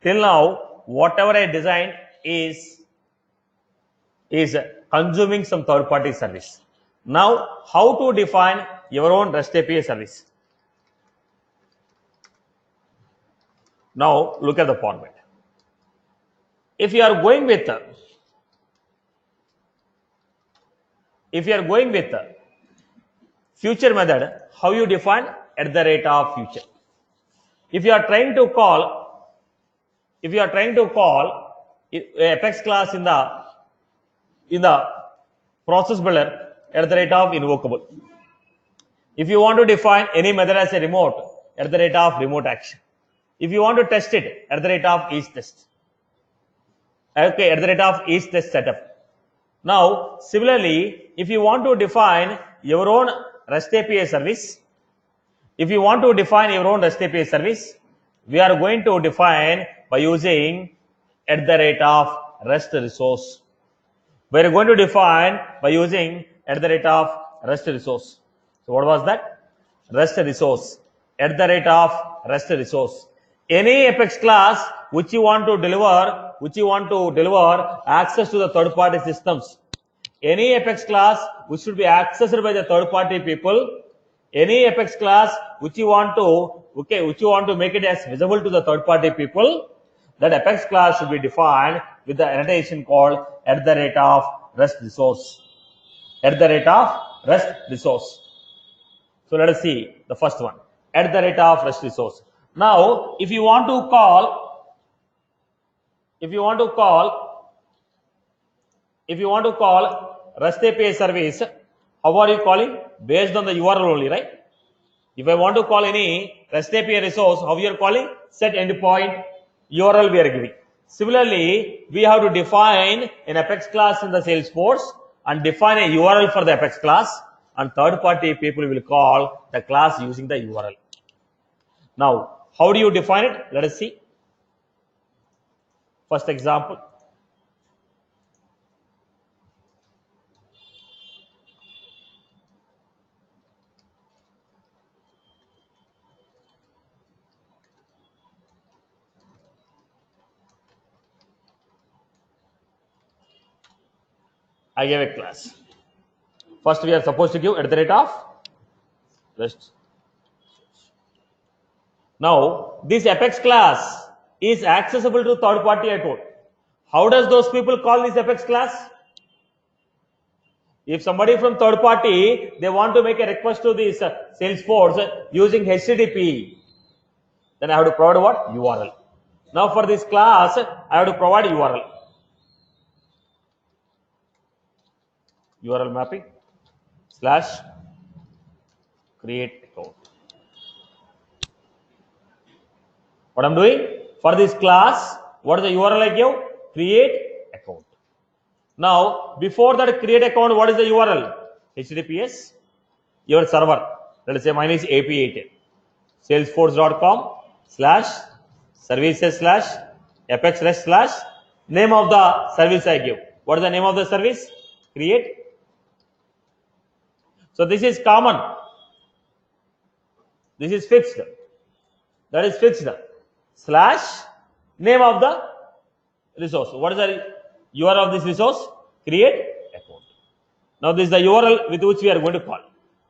till now, whatever I designed is consuming some third-party service. Now, how to define your own REST API service? Now, look at the format. If you are going with future method, how you define @ future? If you are trying to call Apex class in the process builder @ invocable. If you want to define any method as a remote, @ remote action. If you want to test it, @ each test. Okay, @ each test setup. Now, similarly, if you want to define your own REST API service, we are going to define by using @REST resource. We are going to define by using @REST resource. So what was that? REST resource. @REST resource. Any Apex class which you want to deliver access to the third-party systems. Any Apex class which should be accessed by the third-party people. Any Apex class which you want to make it as visible to the third-party people. That Apex class should be defined with the annotation called @REST resource. @REST resource. So let us see the first one. @REST resource. Now, if you want to call REST API service, how are you calling? Based on the URL only, right? If I want to call any REST API resource, how you are calling? Set endpoint URL we are giving. Similarly, we have to define an Apex class in the Salesforce and define a URL for the Apex class, and third-party people will call the class using the URL. Now, how do you define it? Let us see. First example. I gave a class. First, we are supposed to give @REST. Now, this Apex class is accessible to third party, I told. How does those people call this Apex class? If somebody from third party, they want to make a request to this Salesforce using HTTP, then I have to provide what? URL. Now, for this class, I have to provide URL. URL mapping / create account. What I'm doing for this class, what is the URL I give? Create account. Now, before that create account, what is the URL? HTTPS, your server. Let us say mine is AP8. Salesforce.com/services/Apex REST/ name of the service I give. What is the name of the service? Create. So this is common. This is fixed. That is fixed. / name of the resource. What is the URL of this resource? Create account. Now this is the URL with which we are going to call.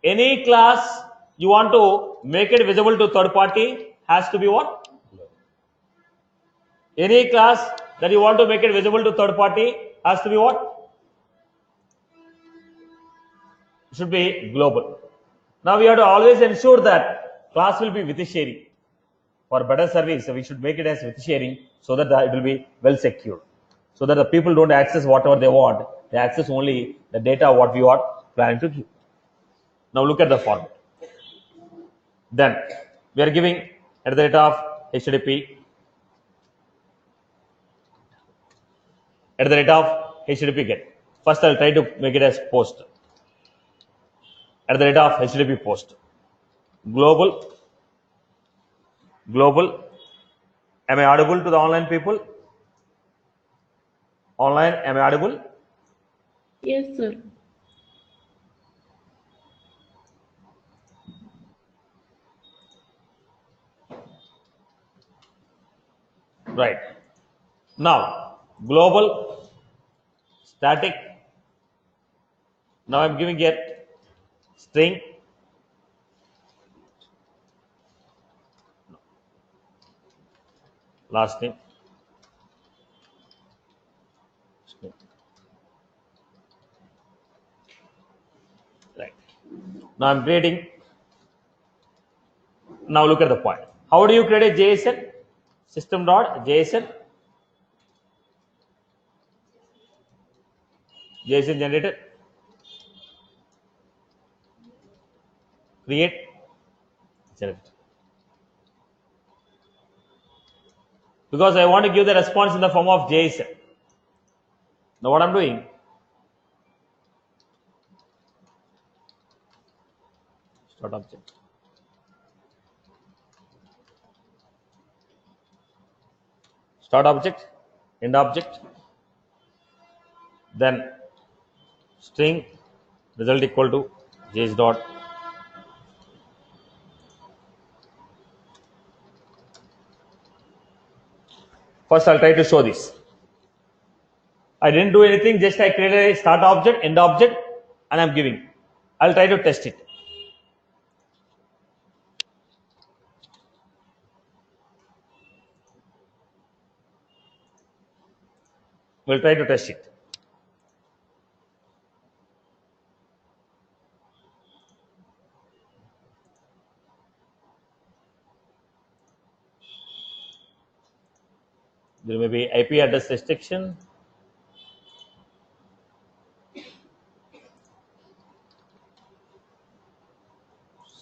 Any class you want to make it visible to third party has to be what? Any class that you want to make it visible to third party has to be what? Should be global. Now we have to always ensure that class will be with sharing. For better service, we should make it as with sharing so that it will be well secured. So that the people don't access whatever they want. They access only the data what we are planning to give. Now look at the format. Then we are giving @HTTP @HTTP get. First I'll try to make it as post. @HTTP post. Global. Am I audible to the online people? Online, am I audible? Yes, sir. Right. Now, global, static. Now I'm giving it string, last name, string. Right. Now I'm creating. Now look at the point. How do you create a JSON? System.json, JSON generator, create, generate. Because I want to give the response in the form of JSON. Now what I'm doing, start object. Start object, end object, then string result equal to js dot. First I'll try to show this. I didn't do anything, just I created a start object, end object, and I'm giving. I'll try to test it. We'll try to test it. There may be IP address restriction.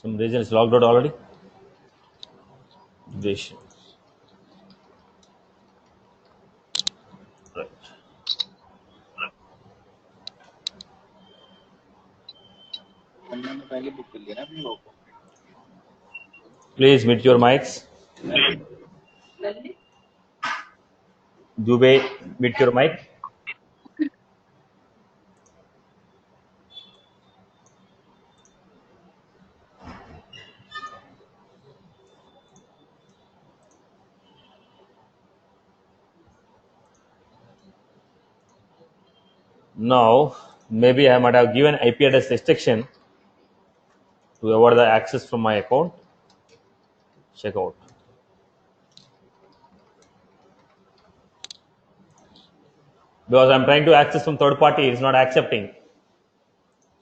Some region is logged out already. Duration. Right. Please mute your mics. Dubey, mute your mic. Now, maybe I might have given IP address restriction to avoid the access from my account. Check out. Because I'm trying to access from third party, it's not accepting.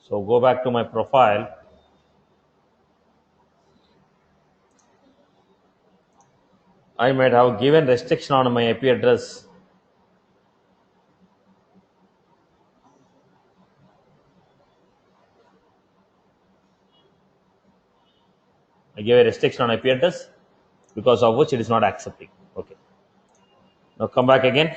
So go back to my profile. I might have given restriction on my IP address. I gave a restriction on IP address because of which it is not accepting. Okay. Now come back again.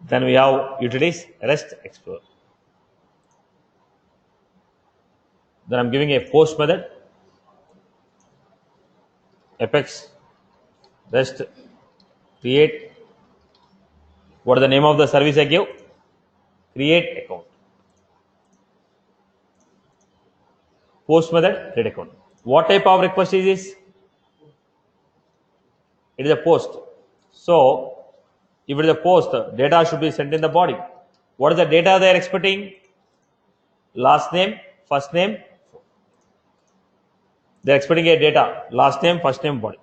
Then we have utilities REST Explorer. Then I'm giving a post method, Apex REST create. What is the name of the service I give? Create account. Post method, create account. What type of request is this? It is a post. So, if it is a post, data should be sent in the body. What is the data they are expecting? Last name, first name. They are expecting a data, last name, first name, body.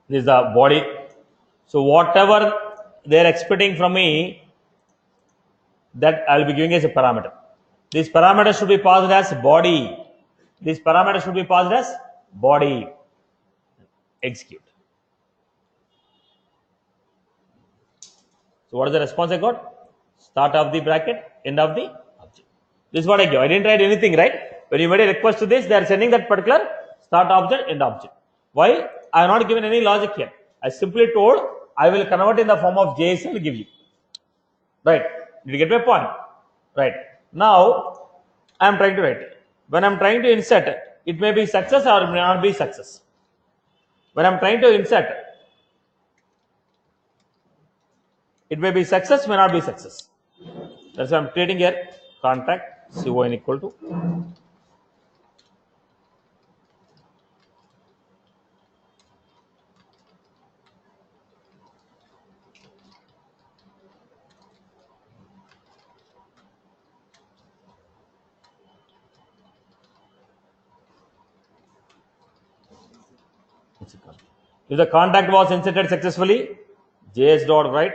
This is the body. So whatever they are expecting from me, that I will be giving as a parameter. This parameter should be passed as body. This parameter should be passed as body. Execute. So what is the response I got? Start of the bracket, end of the object. This is what I give. I didn't write anything, right? When you made a request to this, they are sending that particular start object, end object. Why? I have not given any logic here. I simply told I will convert in the form of JSON and give you. Right? Did you get my point? Right. Now, I am trying to write. When I am trying to insert, it may be success or it may not be success. When I am trying to insert, it may be success, may not be success. That's why I am creating here contact con equal to if the contact was inserted successfully, JS dot write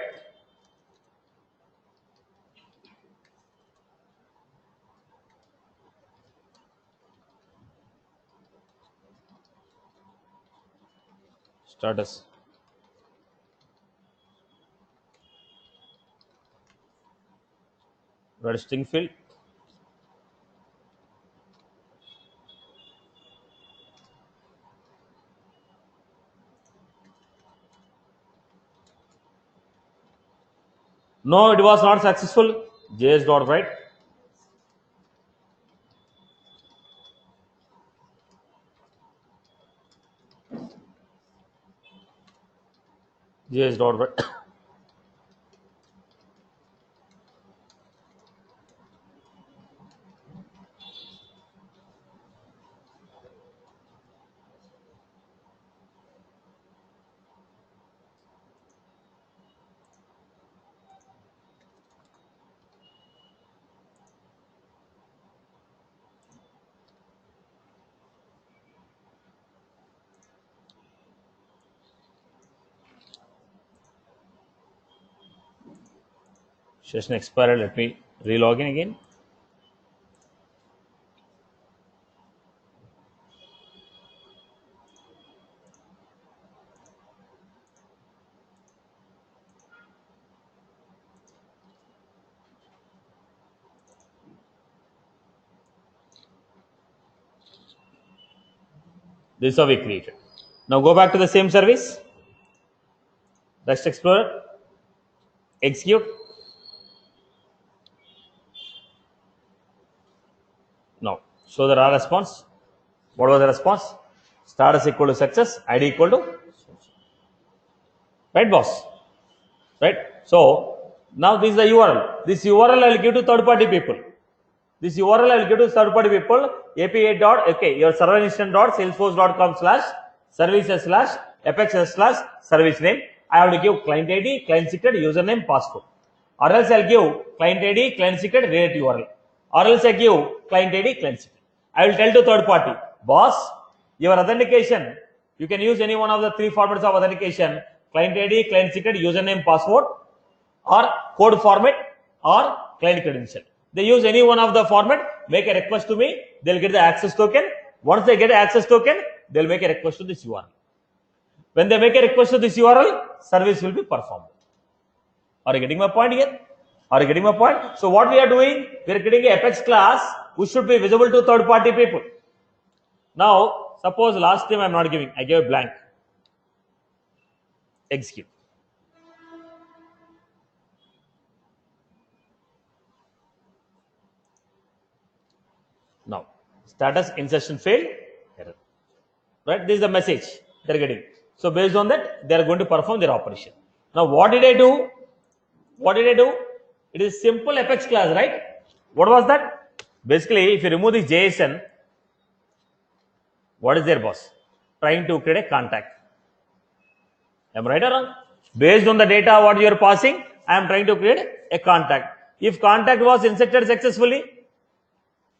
status. Write string field. No, it was not successful. JS dot write JS dot write. Session expired. Let me relog in again. This is how we created. Now go back to the same service. Rest Explorer. Execute. Now show the raw response. What was the response? Status equal to success. ID equal to right, boss. Right. So now this is the URL. This URL I will give to third party people. This URL I will give to third party people. API dot okay your server instance dot salesforce.com/services/apex/service name. I have to give client ID, client secret, username, password. Or else I'll give client ID, client secret, relate URL. Or else I give client ID, client secret. I will tell to third party, boss, your authentication, you can use any one of the three formats of authentication: client ID, client secret, username, password, or code format, or client credential. They use any one of the format, make a request to me, they'll get the access token. Once they get the access token, they'll make a request to this URL. When they make a request to this URL, service will be performed. Are you getting my point here? Are you getting my point? So what we are doing, we are creating a Apex class which should be visible to third party people. Now, suppose last time I am not giving, I gave a blank. Execute. Now, status insertion failed, error. Right? This is the message they are getting. So based on that, they are going to perform their operation. Now, what did I do? What did I do? It is simple Apex class, right? What was that? Basically, if you remove this JSON, what is there, boss? Trying to create a contact. Am I right or wrong? Based on the data what you are passing, I am trying to create a contact. If contact was inserted successfully,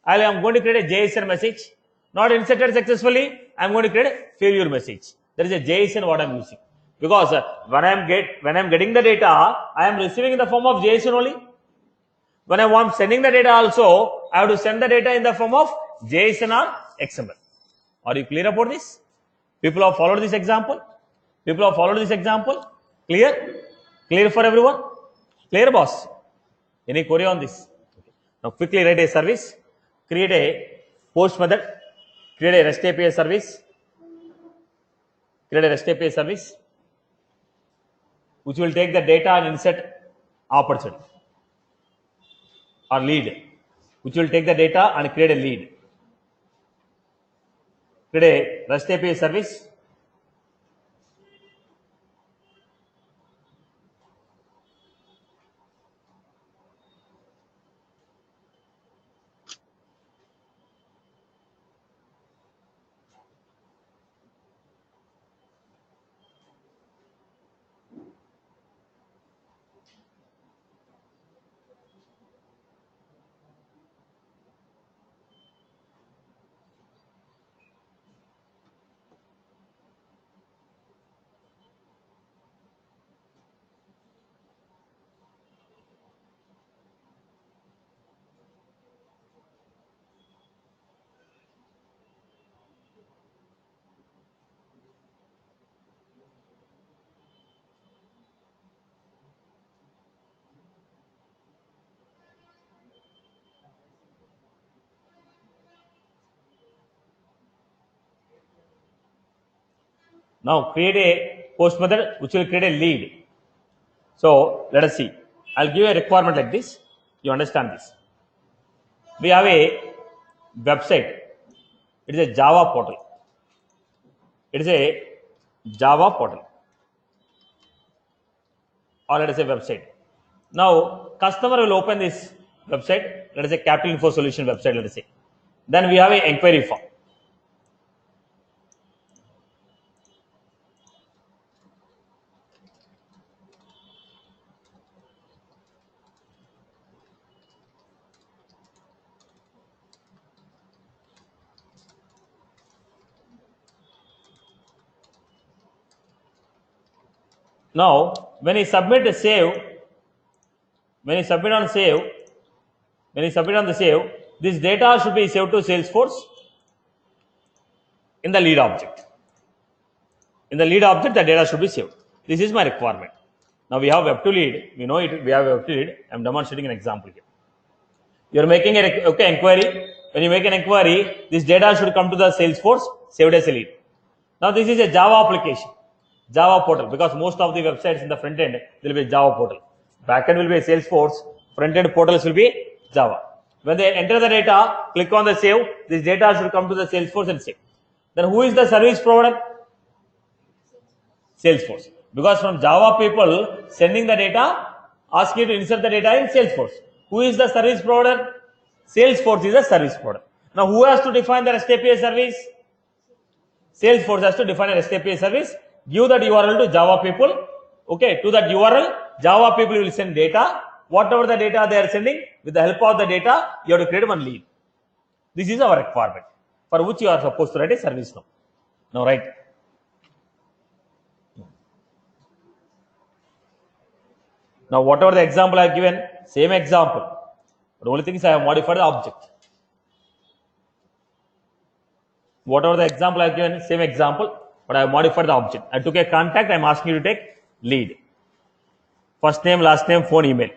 I am going to create a JSON message. Not inserted successfully, I am going to create a failure message. There is a JSON what I am using. Because when I am getting the data, I am receiving in the form of JSON only. When I am sending the data also, I have to send the data in the form of JSON or XML. Are you clear about this? People have followed this example? People have followed this example? Clear? Clear for everyone? Clear, boss? Any query on this? Okay. Now quickly write a service. Create a post method. Create a REST API service. Create a REST API service which will take the data and insert opportunity or lead. which will take the data and create a lead. Create a REST API service. Now create a post method which will create a lead. So let us see. I'll give you a requirement like this. You understand this. We have a website. It is a Java portal. It is a Java portal, or let us say website. Now customer will open this website. Let us say Capital Info Solution website. Let us say. Then we have a inquiry form. Now when you submit a save, when you submit on save, when you submit on the save, this data should be saved to Salesforce in the lead object. In the lead object, the data should be saved. This is my requirement. Now we have web to lead. We know it. We have web to lead. I am demonstrating an example here. You are making an inquiry. When you make an inquiry, this data should come to the Salesforce saved as a lead. Now this is a Java application, Java portal, because most of the websites in the front end will be Java portal. Backend will be a Salesforce. Front end portals will be Java. When they enter the data, click on the save. This data should come to the Salesforce and save. Then who is the service provider? Salesforce. Because from Java people sending the data, ask you to insert the data in Salesforce. Who is the service provider? Salesforce is the service provider. Now who has to define the REST API service? Salesforce has to define a REST API service. Give that URL to Java people. Okay, to that URL, Java people will send data. Whatever the data they are sending, with the help of the data, you have to create one lead. This is our requirement, for which you are supposed to write a service now. Now write. Now whatever the example I have given, same example. But the only thing is I have modified the object. Whatever the example I have given, same example, but I have modified the object. I took a contact, I am asking you to take lead. First name, last name, phone, email.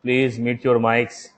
Please mute your mics.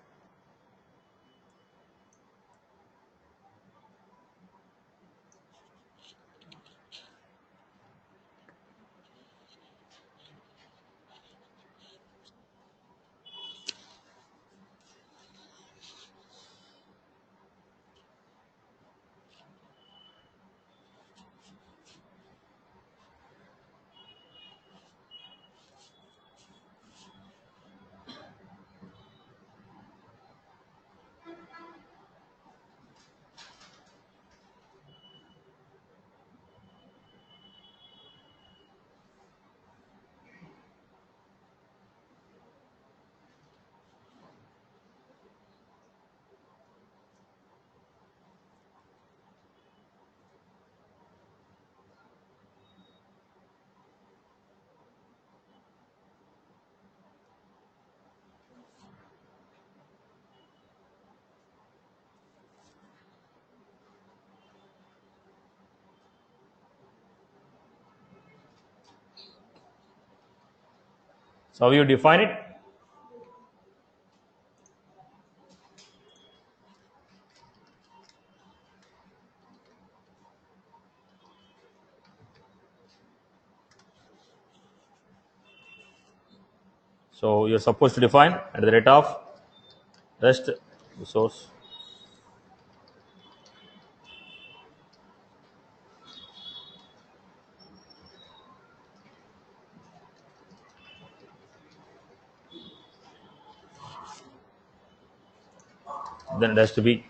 So how you define it? So you're supposed to define at the rate of rest resource. Then it has to be.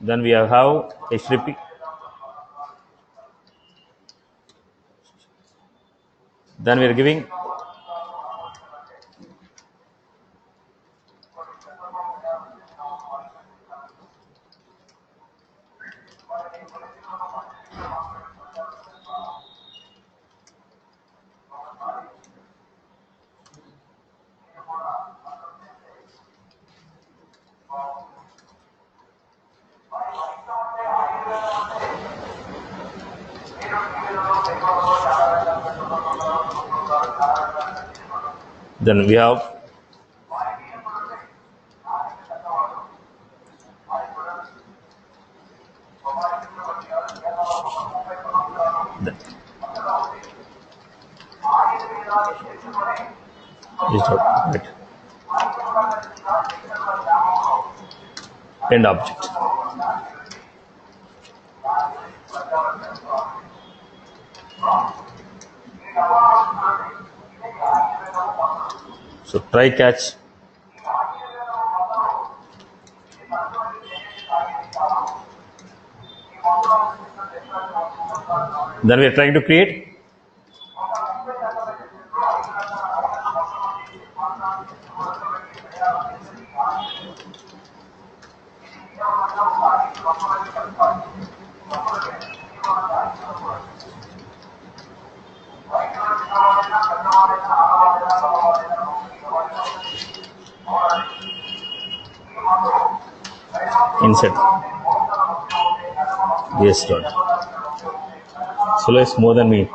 Then we have HTTP. Then we are giving then we have the, is dot, right, end object. So try catch. Then we are trying to create insert. Yes, dot. Solo is more than me.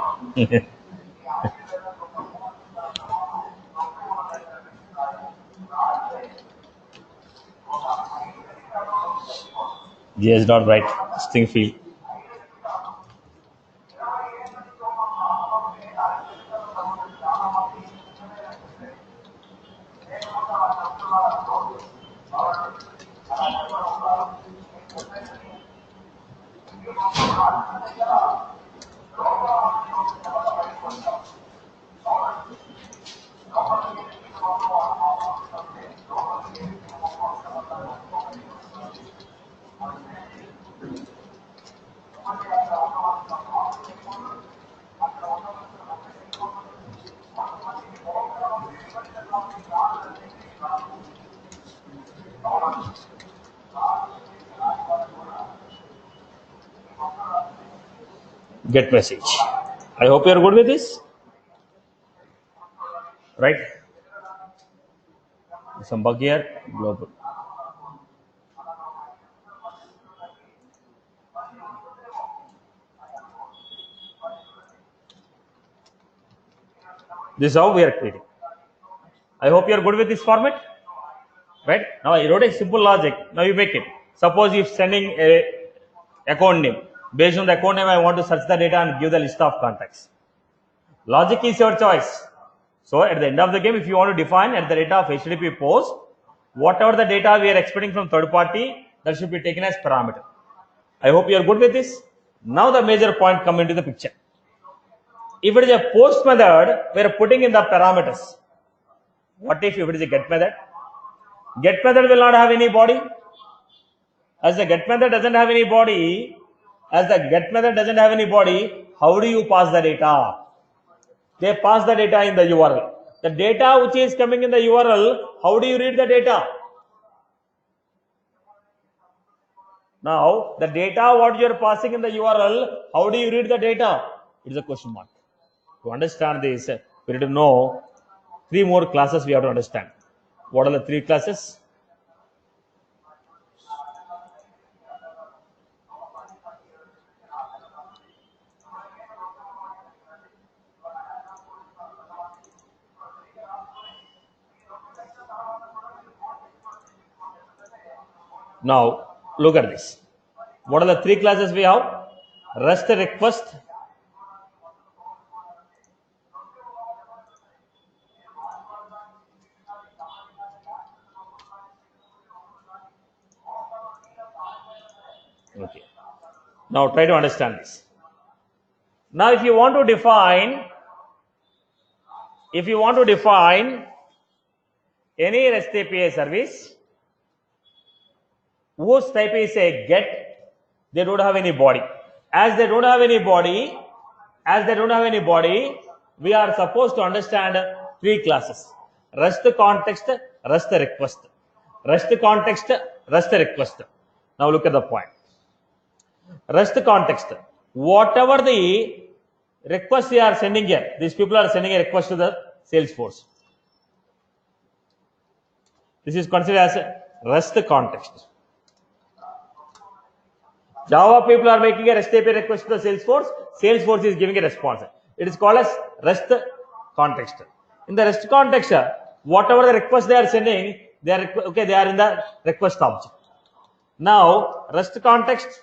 Yes, dot, right. String field. Get message. I hope you are good with this, right? Some bug here. Global. This is how we are creating. I hope you are good with this format. Right? Now I wrote a simple logic. Now you make it. Suppose if sending a account name. Based on the account name, I want to search the data and give the list of contacts. Logic is your choice. So at the end of the game, if you want to define at the rate of HTTP post, whatever the data we are expecting from third party, that should be taken as parameter. I hope you are good with this. Now the major point come into the picture. If it is a post method, we are putting in the parameters. What if it is a get method? Get method will not have any body. As the get method doesn't have any body, how do you pass the data? They pass the data in the URL. The data which is coming in the URL, how do you read the data? Now, the data what you are passing in the URL, how do you read the data? It is a question mark. To understand this, we need to know 3 more classes we have to understand. What are the 3 classes? Now, look at this. What are the 3 classes we have? REST request, okay. Now try to understand this. Now if you want to define any REST API service whose type is a get, they don't have any body. As they don't have any body, we are supposed to understand 3 classes. REST context, REST request. REST context, REST request. Now look at the point. REST context. Whatever the request they are sending here, these people are sending a request to the Salesforce. This is considered as REST context. Java people are making a REST API request to the Salesforce. Salesforce is giving a response. It is called as REST context. In the REST context, whatever the request they are sending, they are in the request object. Now, REST context.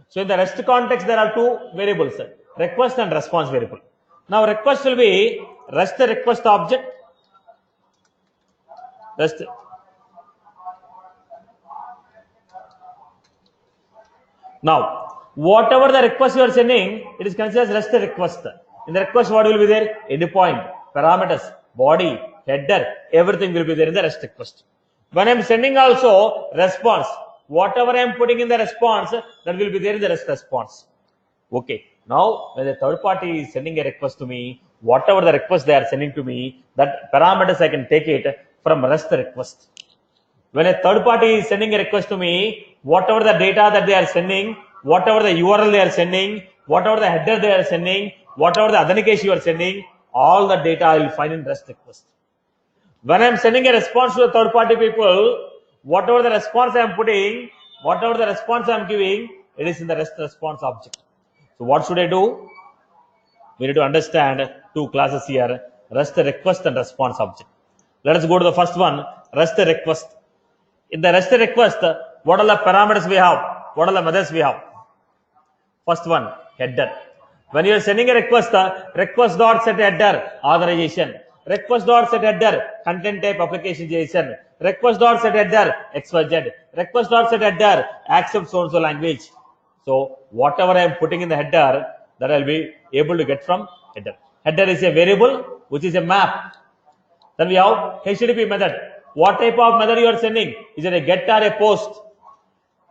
So in the REST context, there are 2 variables, request and response variable. Now, request will be REST request object. REST. Now, whatever the request you are sending, it is considered as REST request. In the request, what will be there? Endpoint, parameters, body, header, everything will be there in the REST request. When I am sending also response, whatever I am putting in the response, that will be there in the REST response. Okay. Now, when the third party is sending a request to me, whatever the request they are sending to me, that parameters I can take it from REST request. When a third party is sending a request to me, whatever the data that they are sending, whatever the URL they are sending, whatever the header they are sending, whatever the authentication you are sending, all the data I will find in REST request. When I am sending a response to the third party people, whatever the response I am putting, whatever the response I am giving, it is in the REST response object. So what should I do? We need to understand 2 classes here, REST request and response object. Let us go to the first one, REST request. In the REST request, what are the parameters we have? What are the methods we have? First one, header. When you are sending a request, request.setHeader authorization. Request.setHeader content type application JSON. Request.setHeader XYZ. Request.setHeader accept so and so language. So whatever I am putting in the header, that I will be able to get from header. Header is a variable which is a map. Then we have HTTP method. What type of method you are sending? Is it a get or a post?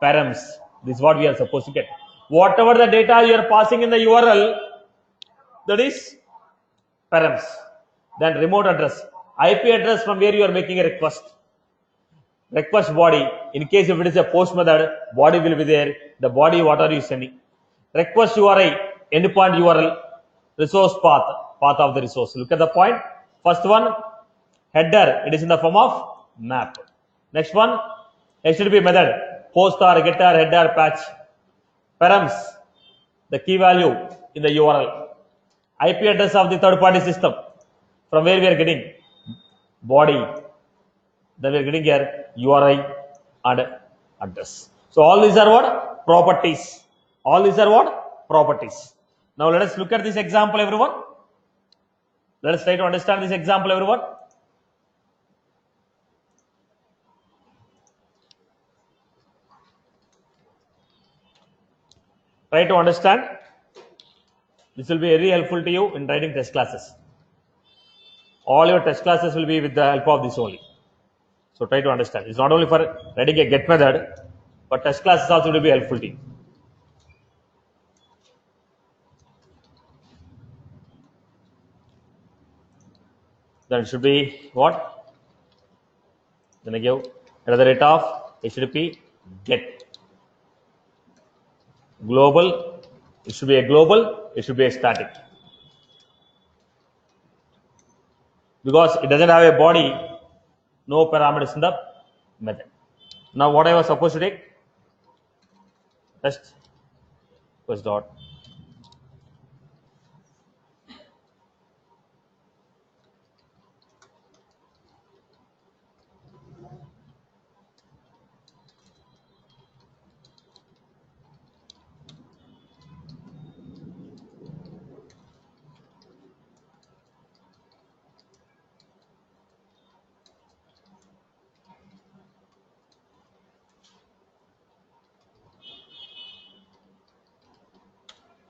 Params. This is what we are supposed to get. Whatever the data you are passing in the URL, that is params. Then remote address, IP address from where you are making a request. Request body. In case if it is a post method, body will be there. The body, what are you sending? Request URI, endpoint URL, resource path of the resource. Look at the point. First one, header. It is in the form of map. Next one, HTTP method, post or getter, header, patch. Params, the key value in the URL. IP address of the third party system. From where we are getting body, then we are getting here URI and address. So all these are what? Properties. All these are what? Properties. Now let us look at this example, everyone. Let us try to understand this example, everyone. Try to understand. This will be very helpful to you in writing test classes. All your test classes will be with the help of this only. So try to understand. It's not only for writing a get method, but test classes also will be helpful to you. Then it should be what? Then I give at the rate of HTTP get. Global, it should be a global, it should be a static. Because it doesn't have a body, no parameters in the method. Now what I was supposed to take? Test was dot.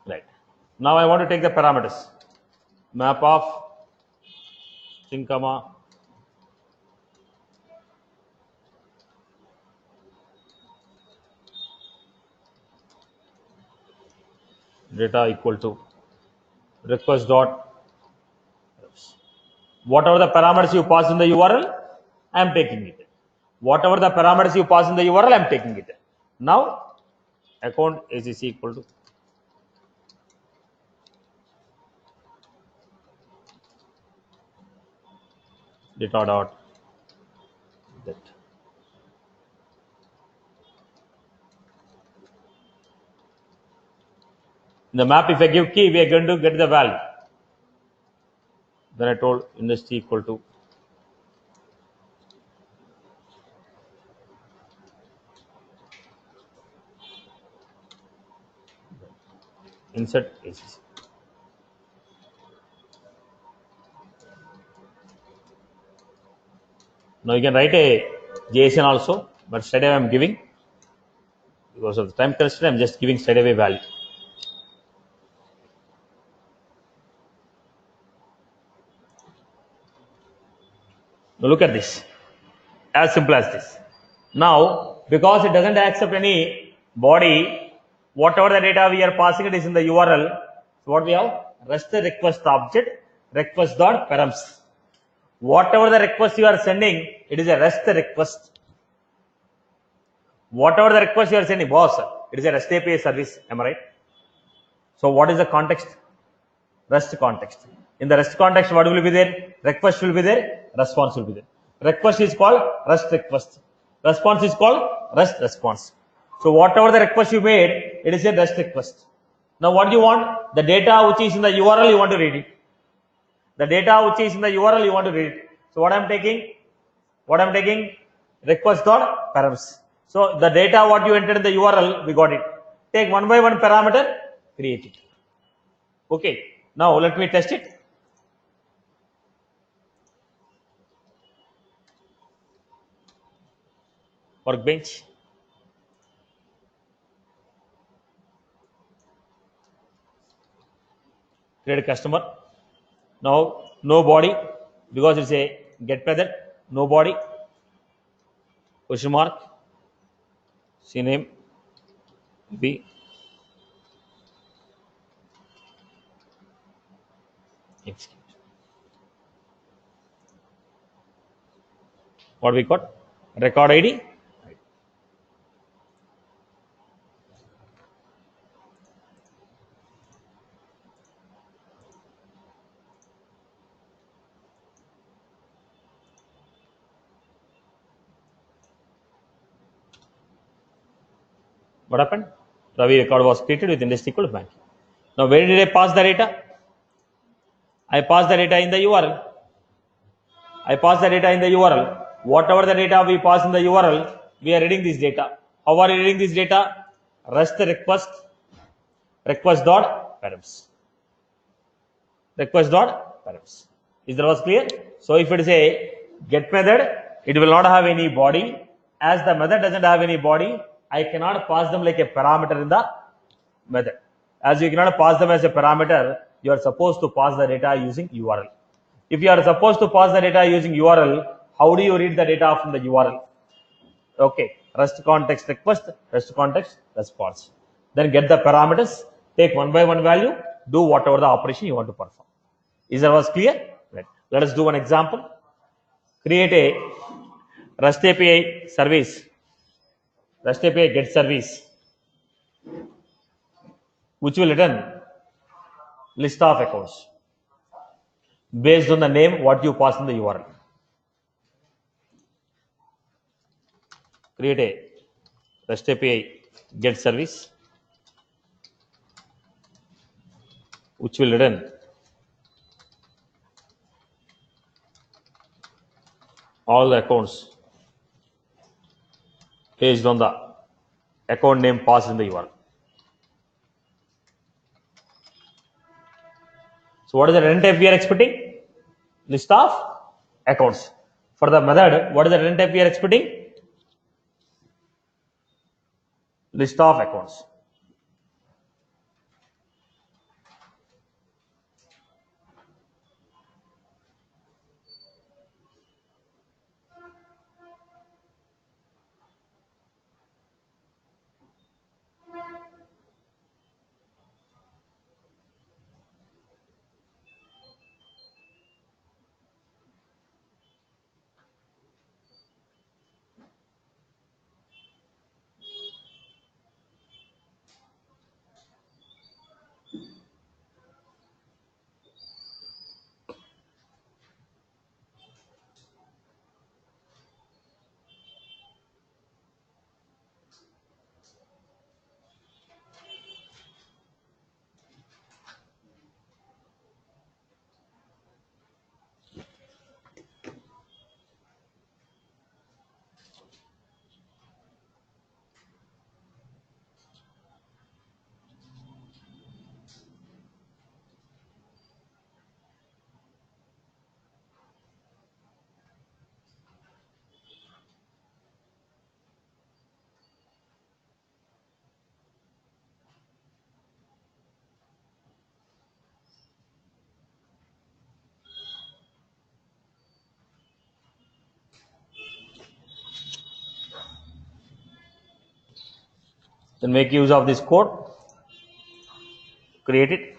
Right. Now I want to take the parameters. Map of string comma data equal to request dot. Whatever the parameters you pass in the URL, I am taking it. Whatever the parameters you pass in the URL, I am taking it. Now account is equal to data dot that. In the map, if I give key, we are going to get the value. Then I told industry equal to insert ACC. Now you can write a JSON also, but straight away I am giving, because of the time constraint, I am just giving straight away value. Now look at this, as simple as this. Now, because it doesn't accept any body, whatever the data we are passing, it is in the URL. So what we have? REST request object request dot params. Whatever the request you are sending, it is a REST request. Whatever the request you are sending, boss, it is a REST API service. Am I right? So what is the context? REST context. In the REST context, what will be there? Request will be there. Response will be there. Request is called REST request. Response is called REST response. So whatever the request you made, it is a REST request. Now what do you want? The data which is in the URL, you want to read it. The data which is in the URL, you want to read it. So what I am taking? What I am taking? Request dot params. So the data what you entered in the URL, we got it. Take one by one parameter, create it. Okay. Now let me test it. Workbench. Create a customer. Now no body, because it's a get method. No body. Question mark. CNAME B. Execute. What we got? Record ID. What happened? Ravi record was created with industry equal to bank. Now where did I pass the data? I pass the data in the URL. I pass the data in the URL. Whatever the data we pass in the URL, we are reading this data. How are you reading this data? REST request dot params. Request dot params. Is that was clear? So if it is a get method, it will not have any body. As the method doesn't have any body, I cannot pass them like a parameter in the method. As you cannot pass them as a parameter, you are supposed to pass the data using URL. If you are supposed to pass the data using URL, how do you read the data from the URL? Okay, REST context request, REST context response. Then get the parameters, take one by one value, do whatever the operation you want to perform. Is that was clear? Right. Let us do one example. Create a REST API service, REST API get service, which will return list of accounts based on the name what you pass in the URL. Create a REST API get service, which will return all the accounts based on the account name passed in the URL. So what is the return type we are expecting? List of accounts. For the method, what is the return type we are expecting? List of accounts. Then make use of this code, create it.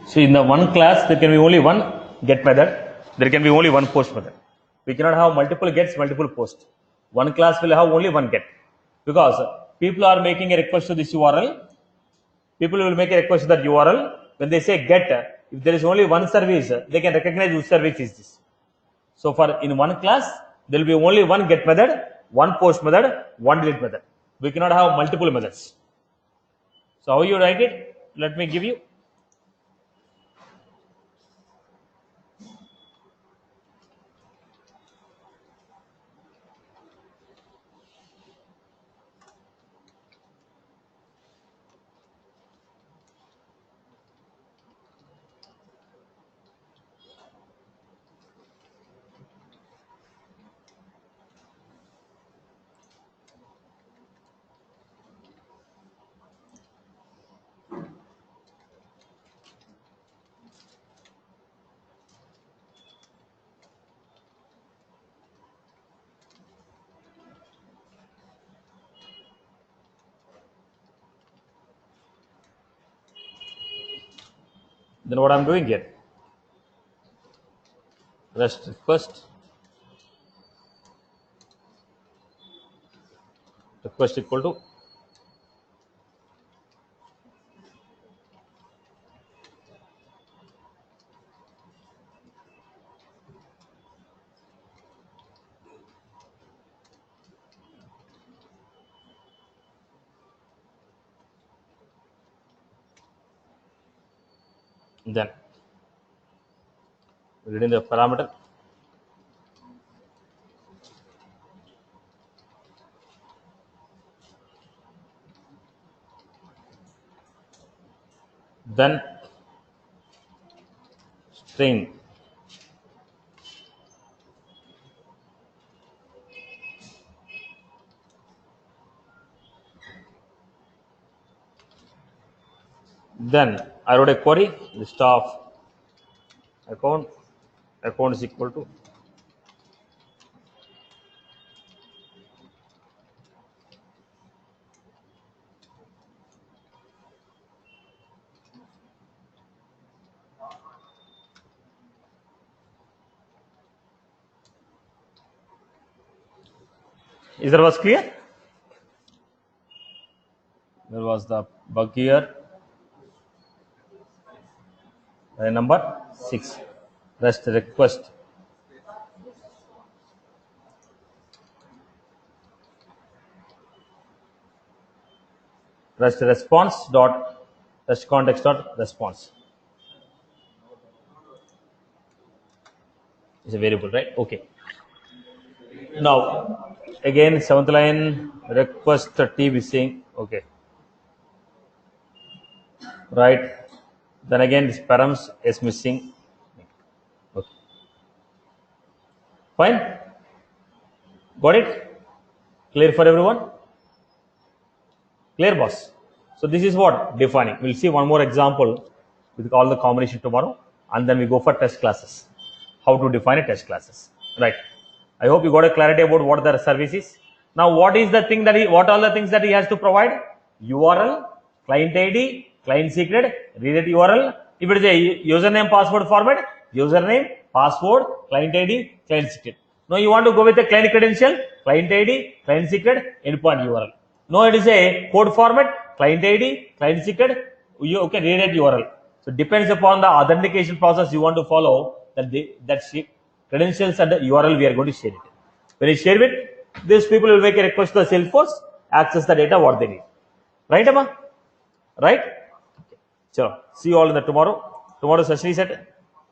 So in the one class, there can be only one get method. There can be only one post method. We cannot have multiple gets, multiple posts. One class will have only one get. because people are making a request to this URL. People will make a request to that URL. When they say get, if there is only one service, they can recognize which service is this. So for in one class, there will be only one get method, one post method, one delete method. We cannot have multiple methods. So how you write it? Let me give you. Then what I'm doing here? REST request equal to then reading the parameter. Then string then I wrote a query list of account is equal to is that was clear? There was the bug here. Number 6 REST request REST response dot REST context dot response is a variable, right? Okay. Now again 7th line request T missing. Okay, right. Then again this params is missing. Okay, fine. Got it? Clear for everyone? Clear, boss? So this is what defining. We'll see one more example with all the combination tomorrow, and then we go for test classes. How to define a test classes, right? I hope you got a clarity about what the service is. Now, what is the thing that what are the things that he has to provide? URL, client ID, client secret, redirect URL. If it is a username password format, username, password, client ID, client secret. No, you want to go with a client credential, client ID, client secret, endpoint URL. No, it is a code format, client ID, client secret, you can redirect URL. So depends upon the authentication process you want to follow, that credentials and the URL we are going to share it. When you share it, these people will make a request to the Salesforce, access the data what they need. Right, Amma? Right? Okay. So see you all in the tomorrow. Tomorrow session is at